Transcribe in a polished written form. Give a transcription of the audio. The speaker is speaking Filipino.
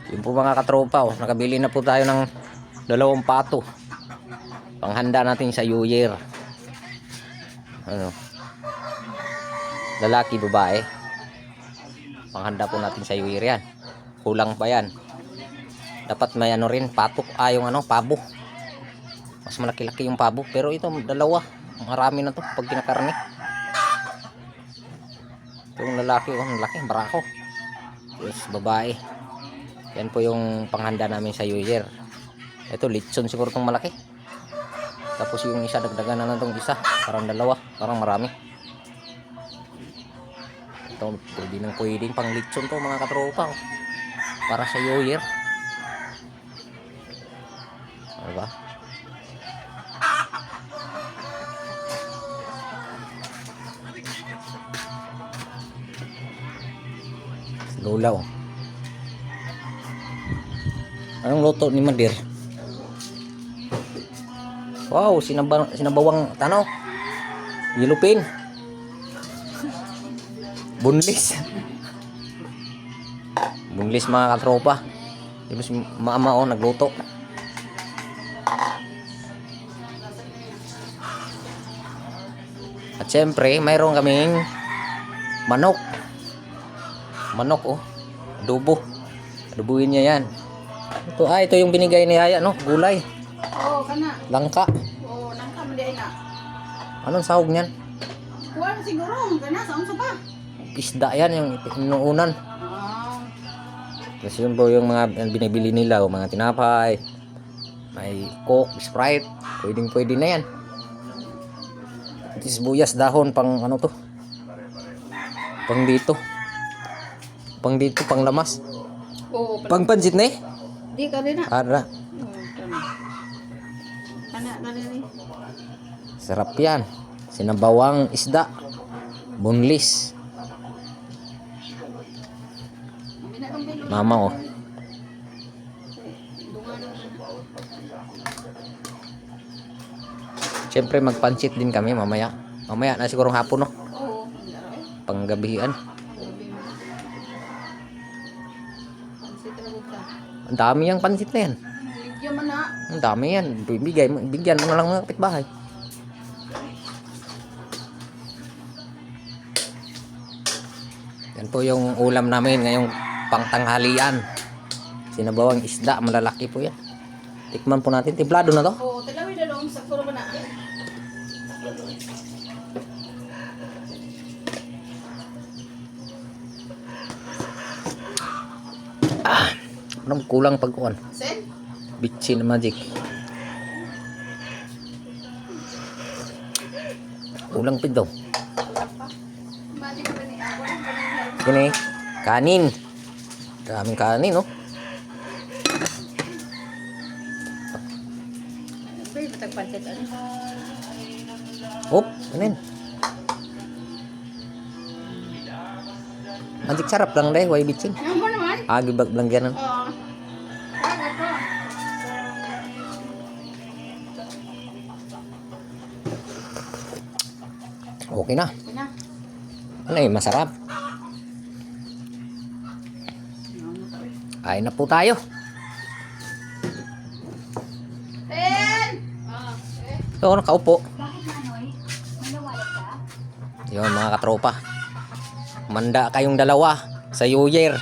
Yun po mga katropa, oh, nakabili na po tayo ng 2 pato. Panghanda natin sa New Year. Ano? Lalaki, babae. Panghanda po natin sa New Year yan. Kulang pa yan. Dapat may ano rin, patok, yung ano, pabo. Mas malaki-laki yung pabo. Pero ito, 2. Marami na to pag kinakarne. Ito yung lalaki, oh, laki, barako. Yes, babae. Yan po yung panghanda namin sa New Year. Ito, litson siguro itong malaki. Tapos yung isa, dagdagan na lang itong isa. Parang 2, parang marami. Ito, pwedeng pang litson to mga katropa. Para sa New Year. Diba? Lulaw. Anong luto ni Madir? Wow, sinabawang tanaw. Yelupin. Bunlis. Bunlis mga katropa. Yung si mama nagluto. At syempre, mayroon kaming manok. Manok, adobo. Adobuhin niya yan. Ito yung binigay ni Yaya, no? Gulay. Oo, kana. Langka. Oo, langka mo di na. Anong sahog niyan? Kuwan siguro, kana sa unsa pa? Isda yan, yung inuunan. Kasi yun po yung mga binibili nila, mga tinapay. May Coke, Sprite. Pwede na yan. Sibuyas, dahon, pang ano to? Pang dito, pang lamas. Oo, Pang pansit na eh. di ka rin na. Ara. Kana ni. Sarap yan. Sinabawang isda. Bunlis. Mama, Siyempre magpansit din kami mamaya. Mamaya na sigurong hapon, no? Oo. Panggabihan. Ang dami yung pansit na yan. Ligyan man na. Ang dami yan. Bigyan mo na lang mga kapitbahay. Yan po yung ulam namin ngayong pangtanghalian. Sinabawang isda, malalaki po yan. Tikman po natin. Timplado na to. Oo, tilawin na doon sa puro ba na. Anong kulang pagkuhan? Sen? Bitchin magic. Kulang pid daw. Magic ba ni ako? Ano Kini, kanin. Daming kanin, no? Pwede matagpansit ano? Hop, kanin. Magic sarap lang deh, way bitchin. Ano mo naman? Agibag lang yan. Oo. Okay na. Ina. Ano eh, masarap. Kain na po tayo. Sen! So, nakaupo. Bakit Manoy? Manawalat ka? Yun mga katropa. Manda kayong 2 sa New Year.